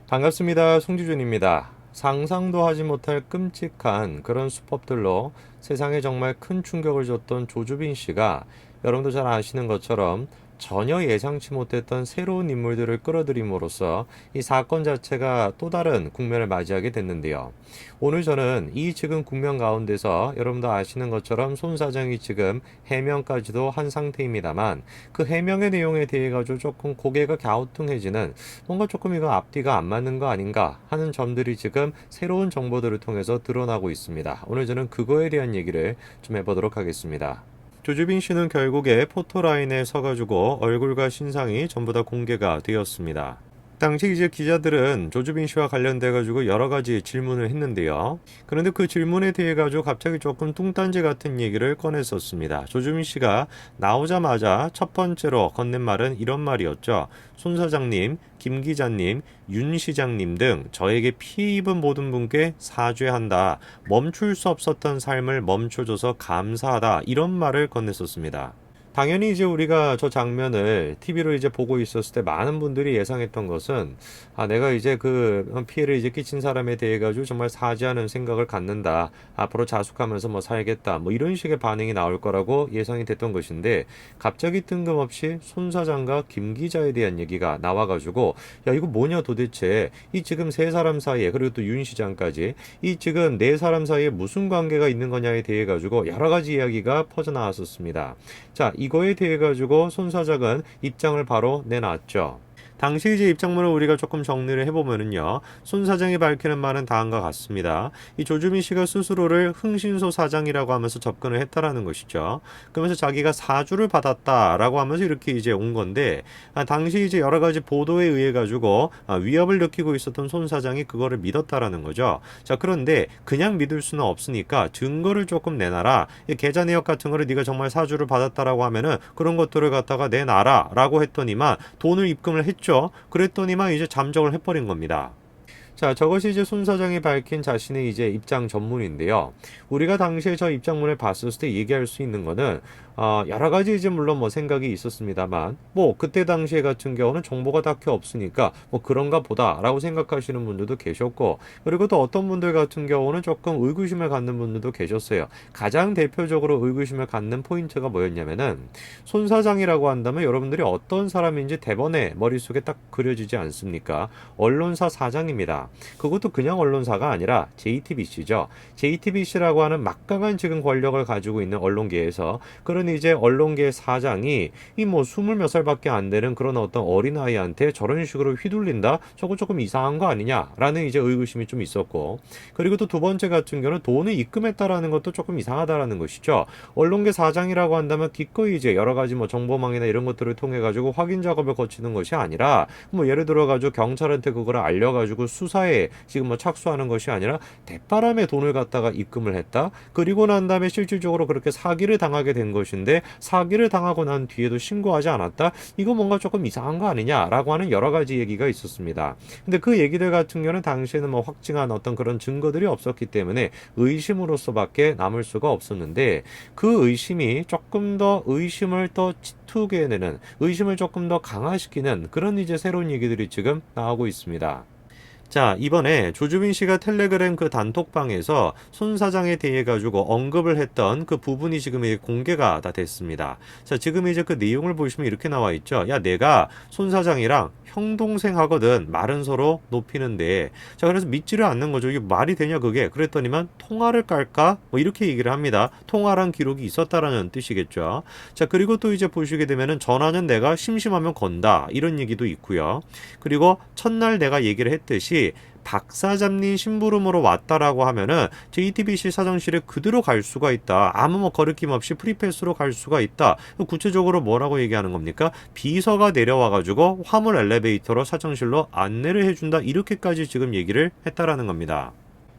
반갑습니다. 송지준입니다. 상상도 하지 못할 끔찍한 그런 수법들로 세상에 정말 큰 충격을 줬던 조주빈 씨가 여러분도 잘 아시는 것처럼 전혀 예상치 못했던 새로운 인물들을 끌어들임으로써 이 사건 자체가 또 다른 국면을 맞이하게 됐는데요. 오늘 저는 이 지금 국면 가운데서 여러분도 아시는 것처럼 손 사장이 지금 해명까지도 한 상태입니다만 그 해명의 내용에 대해 가지고 조금 고개가 갸우뚱해지는 뭔가 조금 이거 앞뒤가 안 맞는 거 아닌가 하는 점들이 지금 새로운 정보들을 통해서 드러나고 있습니다. 오늘 저는 그거에 대한 얘기를 좀 해보도록 하겠습니다. 조주빈 씨는 결국에 포토라인에 서가지고 얼굴과 신상이 전부 다 공개가 되었습니다. 당시 이제 기자들은 조주빈 씨와 관련돼 가지고 여러 가지 질문을 했는데요. 그런데 그 질문에 대해 가지고 갑자기 조금 뚱딴지 같은 얘기를 꺼냈었습니다. 조주빈 씨가 나오자마자 첫 번째로 건넨 말은 이런 말이었죠. 손 사장님, 김 기자님, 윤 시장님 등 저에게 피해 입은 모든 분께 사죄한다. 멈출 수 없었던 삶을 멈춰줘서 감사하다. 이런 말을 건넸었습니다. 당연히 이제 우리가 저 장면을 TV로 이제 보고 있었을 때 많은 분들이 예상했던 것은 내가 이제 그 피해를 이제 끼친 사람에 대해 가지고 정말 사죄하는 생각을 갖는다. 앞으로 자숙하면서 뭐 살겠다. 뭐 이런 식의 반응이 나올 거라고 예상이 됐던 것인데 갑자기 뜬금없이 손 사장과 김 기자에 대한 얘기가 나와 가지고 야 이거 뭐냐 도대체 이 지금 세 사람 사이에 그리고 또 윤 시장까지 이 지금 네 사람 사이에 무슨 관계가 있는 거냐에 대해 가지고 여러 가지 이야기가 퍼져나왔었습니다. 자, 이거에 대해 가지고 손 사장은 입장을 바로 내놨죠. 당시 이제 입장문을 우리가 조금 정리를 해보면은요, 손 사장이 밝히는 말은 다음과 같습니다. 이 조주빈 씨가 스스로를 흥신소 사장이라고 하면서 접근을 했다라는 것이죠. 그러면서 자기가 사주를 받았다라고 하면서 이렇게 이제 온 건데, 당시 이제 여러 가지 보도에 의해 가지고 위협을 느끼고 있었던 손 사장이 그거를 믿었다라는 거죠. 자, 그런데 그냥 믿을 수는 없으니까 증거를 조금 내놔라. 이 계좌 내역 같은 거를 네가 정말 사주를 받았다라고 하면은 그런 것들을 갖다가 내놔라라고 했더니만 돈을 입금을 했죠. 그랬더니만 이제 잠적을 해버린 겁니다. 자, 저것이 이제 손 사장이 밝힌 자신의 이제 입장 전문인데요. 우리가 당시에 저 입장문을 봤을 때 얘기할 수 있는 거는 여러 가지 이제 물론 뭐 생각이 있었습니다만 뭐 그때 당시에 같은 경우는 정보가 딱히 없으니까 뭐 그런가 보다라고 생각하시는 분들도 계셨고 그리고 또 어떤 분들 같은 경우는 조금 의구심을 갖는 분들도 계셨어요. 가장 대표적으로 의구심을 갖는 포인트가 뭐였냐면은 손 사장이라고 한다면 여러분들이 어떤 사람인지 대번에 머릿속에 딱 그려지지 않습니까? 언론사 사장입니다. 그것도 그냥 언론사가 아니라 JTBC죠. JTBC라고 하는 막강한 지금 권력을 가지고 있는 언론계에서 그런 이제 언론계 사장이 이 뭐 스물 몇 살밖에 안 되는 그런 어떤 어린아이한테 저런 식으로 휘둘린다? 저거 조금 이상한 거 아니냐라는 이제 의구심이 좀 있었고 그리고 또 두 번째 같은 경우는 돈을 입금했다라는 것도 조금 이상하다라는 것이죠. 언론계 사장이라고 한다면 기꺼이 이제 여러 가지 뭐 정보망이나 이런 것들을 통해 가지고 확인 작업을 거치는 것이 아니라 뭐 예를 들어 가지고 경찰한테 그걸 알려가지고 수사에 지금 뭐 착수하는 것이 아니라 대바람에 돈을 갖다가 입금을 했다. 그리고 난 다음에 실질적으로 그렇게 사기를 당하게 된 것인데 사기를 당하고 난 뒤에도 신고하지 않았다. 이거 뭔가 조금 이상한 거 아니냐라고 하는 여러 가지 얘기가 있었습니다. 근데 그 얘기들 같은 경우는 당시에는 뭐 확증한 어떤 그런 증거들이 없었기 때문에 의심으로서밖에 남을 수가 없었는데 그 의심이 조금 더 의심을 더 짙게 내는 의심을 조금 더 강화시키는 그런 이제 새로운 얘기들이 지금 나오고 있습니다. 자, 이번에 조주빈 씨가 텔레그램 그 단톡방에서 손 사장에 대해 가지고 언급을 했던 그 부분이 지금 공개가 다 됐습니다. 자, 지금 이제 그 내용을 보시면 이렇게 나와 있죠. 야, 내가 손 사장이랑 형 동생 하거든. 말은 서로 높이는데. 자, 그래서 믿지를 않는 거죠. 이게 말이 되냐 그게. 그랬더니만 통화를 깔까? 뭐 이렇게 얘기를 합니다. 통화란 기록이 있었다라는 뜻이겠죠. 자, 그리고 또 이제 보시게 되면은 전화는 내가 심심하면 건다. 이런 얘기도 있고요. 그리고 첫날 내가 얘기를 했듯이 박 사장님 심부름으로 왔다라고 하면은 JTBC 사장실에 그대로 갈 수가 있다. 아무 뭐 거리낌 없이 프리패스로 갈 수가 있다. 구체적으로 뭐라고 얘기하는 겁니까? 비서가 내려와가지고 화물 엘리베이터로 사장실로 안내를 해준다. 이렇게까지 지금 얘기를 했다라는 겁니다.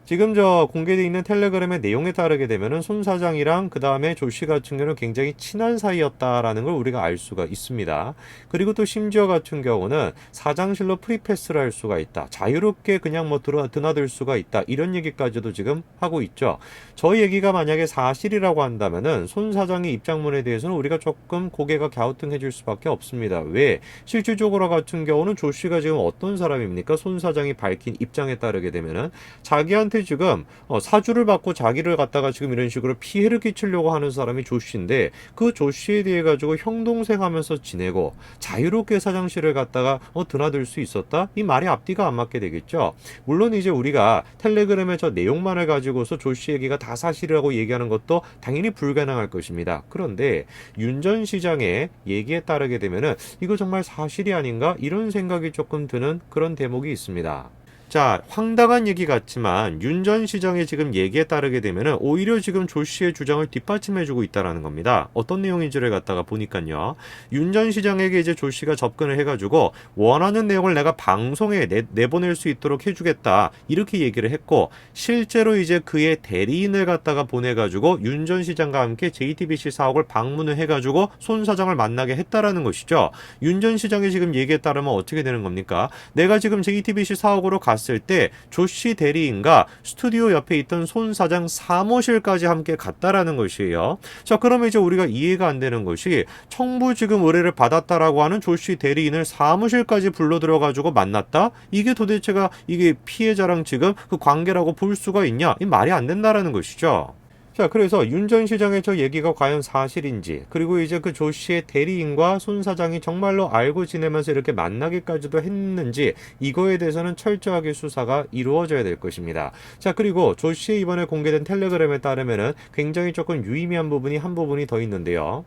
지금 저 공개되어 있는 텔레그램의 내용에 따르게 되면은 손 사장이랑 그 다음에 조 씨 같은 경우는 굉장히 친한 사이였다라는 걸 우리가 알 수가 있습니다. 그리고 또 심지어 같은 경우는 사장실로 프리패스를 할 수가 있다. 자유롭게 그냥 뭐 드나들 수가 있다. 이런 얘기까지도 지금 하고 있죠. 저 얘기가 만약에 사실이라고 한다면은 손 사장의 입장문에 대해서는 우리가 조금 고개가 갸우뚱해질 수밖에 없습니다. 왜? 실질적으로 같은 경우는 조 씨가 지금 어떤 사람입니까? 손 사장이 밝힌 입장에 따르게 되면은 자기한테 지금 사주를 받고 자기를 갖다가 지금 이런 식으로 피해를 끼치려고 하는 사람이 조 씨인데 그 조 씨에 대해 가지고 형 동생 하면서 지내고 자유롭게 사장실을 갖다가 드나들 수 있었다? 이 말이 앞뒤가 안 맞게 되겠죠. 물론 이제 우리가 텔레그램의 저 내용만을 가지고서 조 씨 얘기가 다 사실이라고 얘기하는 것도 당연히 불가능할 것입니다. 그런데 윤 전 시장의 얘기에 따르게 되면은 이거 정말 사실이 아닌가? 이런 생각이 조금 드는 그런 대목이 있습니다. 자, 황당한 얘기 같지만 윤 전 시장의 지금 얘기에 따르게 되면은 오히려 지금 조 씨의 주장을 뒷받침해주고 있다라는 겁니다. 어떤 내용인지를 갖다가 보니까요. 윤 전 시장에게 이제 조 씨가 접근을 해가지고 원하는 내용을 내가 방송에 내보낼 수 있도록 해주겠다 이렇게 얘기를 했고 실제로 이제 그의 대리인을 갖다가 보내가지고 윤 전 시장과 함께 JTBC 사옥을 방문을 해가지고 손 사장을 만나게 했다라는 것이죠. 윤 전 시장의 지금 얘기에 따르면 어떻게 되는 겁니까? 내가 지금 JTBC 사옥으로 갔을 때 조 씨 대리인과 스튜디오 옆에 있던 손 사장 사무실까지 함께 갔다라는 것이에요. 자, 그러면 이제 우리가 이해가 안 되는 것이 청부 지금 의뢰를 받았다라고 하는 조 씨 대리인을 사무실까지 불러 들어가지고 만났다? 이게 도대체가 이게 피해자랑 지금 그 관계라고 볼 수가 있냐? 이 말이 안 된다라는 것이죠. 자, 그래서 윤 전 시장의 저 얘기가 과연 사실인지, 그리고 이제 그 조 씨의 대리인과 손 사장이 정말로 알고 지내면서 이렇게 만나기까지도 했는지, 이거에 대해서는 철저하게 수사가 이루어져야 될 것입니다. 자, 그리고 조 씨의 이번에 공개된 텔레그램에 따르면은 굉장히 조금 유의미한 부분이 한 부분이 더 있는데요.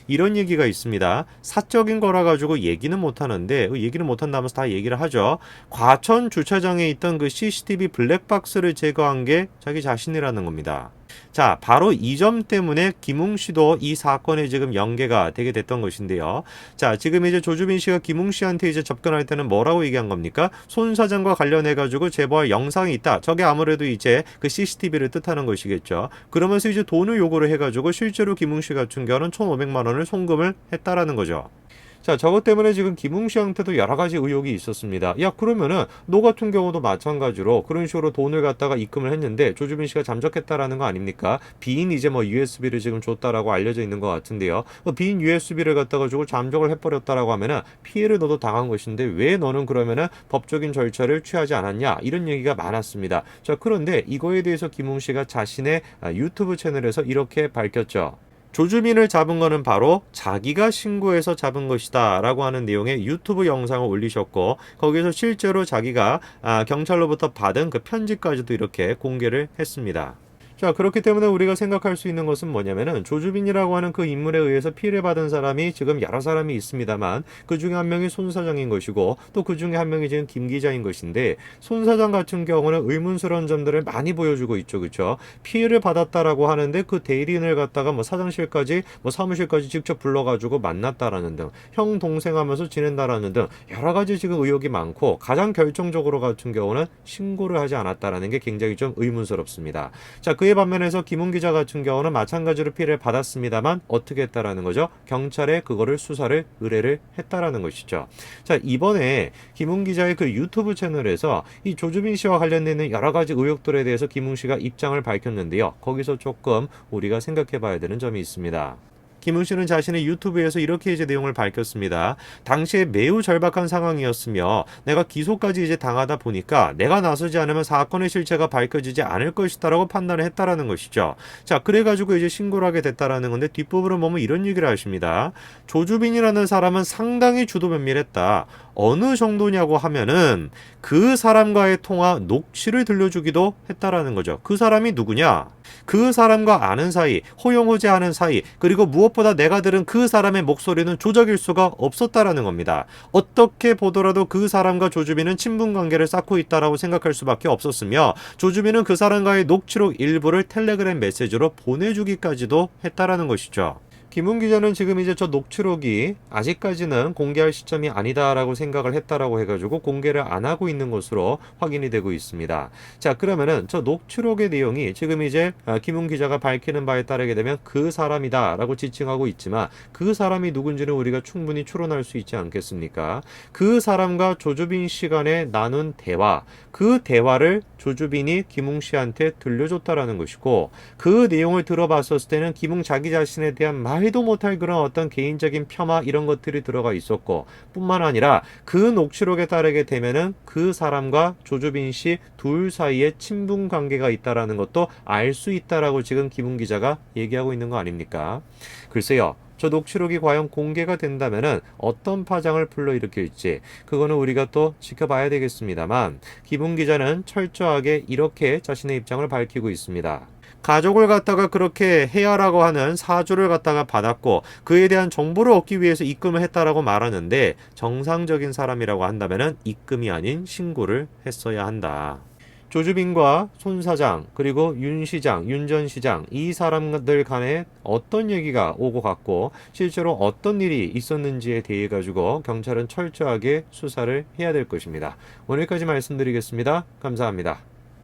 이런 얘기가 있습니다. 사적인 거라 가지고 얘기는 못하는데 얘기는 못한다면서 다 얘기를 하죠. 과천 주차장에 있던 그 CCTV 블랙박스를 제거한 게 자기 자신이라는 겁니다. 자, 바로 이 점 때문에 김웅 씨도 이 사건에 지금 연계가 되게 됐던 것인데요. 자, 지금 이제 조주빈 씨가 김웅 씨한테 이제 접근할 때는 뭐라고 얘기한 겁니까? 손 사장과 관련해가지고 제보할 영상이 있다. 저게 아무래도 이제 그 CCTV를 뜻하는 것이겠죠. 그러면서 이제 돈을 요구를 해가지고 실제로 김웅 씨 같은 경우는 1,500만 원을 송금을 했다라는 거죠. 자, 저것 때문에 지금 김웅 씨한테도 여러 가지 의혹이 있었습니다. 야, 그러면은 너 같은 경우도 마찬가지로 그런 식으로 돈을 갖다가 입금을 했는데 조주빈 씨가 잠적했다라는 거 아닙니까? 빈 이제 뭐 USB를 지금 줬다라고 알려져 있는 것 같은데요. 빈 USB를 갖다가 주고 잠적을 해버렸다라고 하면은 피해를 너도 당한 것인데 왜 너는 그러면은 법적인 절차를 취하지 않았냐? 이런 얘기가 많았습니다. 자, 그런데 이거에 대해서 김웅 씨가 자신의 유튜브 채널에서 이렇게 밝혔죠. 조주빈을 잡은 거는 바로 자기가 신고해서 잡은 것이다 라고 하는 내용의 유튜브 영상을 올리셨고 거기서 실제로 자기가 경찰로부터 받은 그 편지까지도 이렇게 공개를 했습니다. 자, 그렇기 때문에 우리가 생각할 수 있는 것은 뭐냐면은 조주빈이라고 하는 그 인물에 의해서 피해를 받은 사람이 지금 여러 사람이 있습니다만 그 중에 한 명이 손 사장인 것이고 또 그 중에 한 명이 지금 김 기자인 것인데 손 사장 같은 경우는 의문스러운 점들을 많이 보여주고 있죠. 그렇죠? 피해를 받았다라고 하는데 그 대리인을 갖다가 뭐 사장실까지 뭐 사무실까지 직접 불러가지고 만났다라는 등 형 동생 하면서 지낸다라는 등 여러 가지 지금 의혹이 많고 가장 결정적으로 같은 경우는 신고를 하지 않았다라는 게 굉장히 좀 의문스럽습니다. 자, 그에 반면에서 김웅 기자 같은 경우는 마찬가지로 피해를 받았습니다만 어떻게 했다라는 거죠? 경찰에 그거를 수사를 의뢰를 했다라는 것이죠. 자, 이번에 김웅 기자의 그 유튜브 채널에서 이 조주빈 씨와 관련되는 여러 가지 의혹들에 대해서 김웅 씨가 입장을 밝혔는데요. 거기서 조금 우리가 생각해 봐야 되는 점이 있습니다. 김웅 씨는 자신의 유튜브에서 이렇게 이제 내용을 밝혔습니다. 당시에 매우 절박한 상황이었으며 내가 기소까지 이제 당하다 보니까 내가 나서지 않으면 사건의 실체가 밝혀지지 않을 것이다라고 판단을 했다라는 것이죠. 자, 그래가지고 이제 신고를 하게 됐다라는 건데 뒷부분은 보면 이런 얘기를 하십니다. 조주빈이라는 사람은 상당히 주도 면밀했다. 어느 정도냐고 하면은 그 사람과의 통화 녹취를 들려주기도 했다라는 거죠. 그 사람이 누구냐? 그 사람과 아는 사이, 호용호재하는 사이, 그리고 무엇보다 내가 들은 그 사람의 목소리는 조작일 수가 없었다라는 겁니다. 어떻게 보더라도 그 사람과 조주빈은 친분 관계를 쌓고 있다라고 생각할 수밖에 없었으며 조주빈은 그 사람과의 녹취록 일부를 텔레그램 메시지로 보내주기까지도 했다라는 것이죠. 김훈 기자는 지금 이제 저 녹취록이 아직까지는 공개할 시점이 아니다라고 생각을 했다라고 해가지고 공개를 안 하고 있는 것으로 확인이 되고 있습니다. 자, 그러면은 저 녹취록의 내용이 지금 이제 김훈 기자가 밝히는 바에 따르게 되면 그 사람이다라고 지칭하고 있지만 그 사람이 누군지는 우리가 충분히 추론할 수 있지 않겠습니까? 그 사람과 조주빈 씨 간에 나눈 대화, 그 대화를 조주빈이 김웅 씨한테 들려줬다라는 것이고, 그 내용을 들어봤었을 때는 김웅 자기 자신에 대한 말도 못할 그런 어떤 개인적인 폄하 이런 것들이 들어가 있었고, 뿐만 아니라 그 녹취록에 따르게 되면은 그 사람과 조주빈 씨 둘 사이에 친분 관계가 있다라는 것도 알 수 있다라고 지금 김웅 기자가 얘기하고 있는 거 아닙니까? 글쎄요. 저 녹취록이 과연 공개가 된다면은 어떤 파장을 불러일으킬지 그거는 우리가 또 지켜봐야 되겠습니다만, 김훈 기자는 철저하게 이렇게 자신의 입장을 밝히고 있습니다. 가족을 갖다가 그렇게 해야라고 하는 사주를 갖다가 받았고 그에 대한 정보를 얻기 위해서 입금을 했다라고 말하는데, 정상적인 사람이라고 한다면은 입금이 아닌 신고를 했어야 한다. 조주빈과 손 사장, 그리고 윤 시장, 윤 전 시장, 이 사람들 간에 어떤 얘기가 오고 갔고 실제로 어떤 일이 있었는지에 대해 가지고 경찰은 철저하게 수사를 해야 될 것입니다. 오늘까지 말씀드리겠습니다. 감사합니다.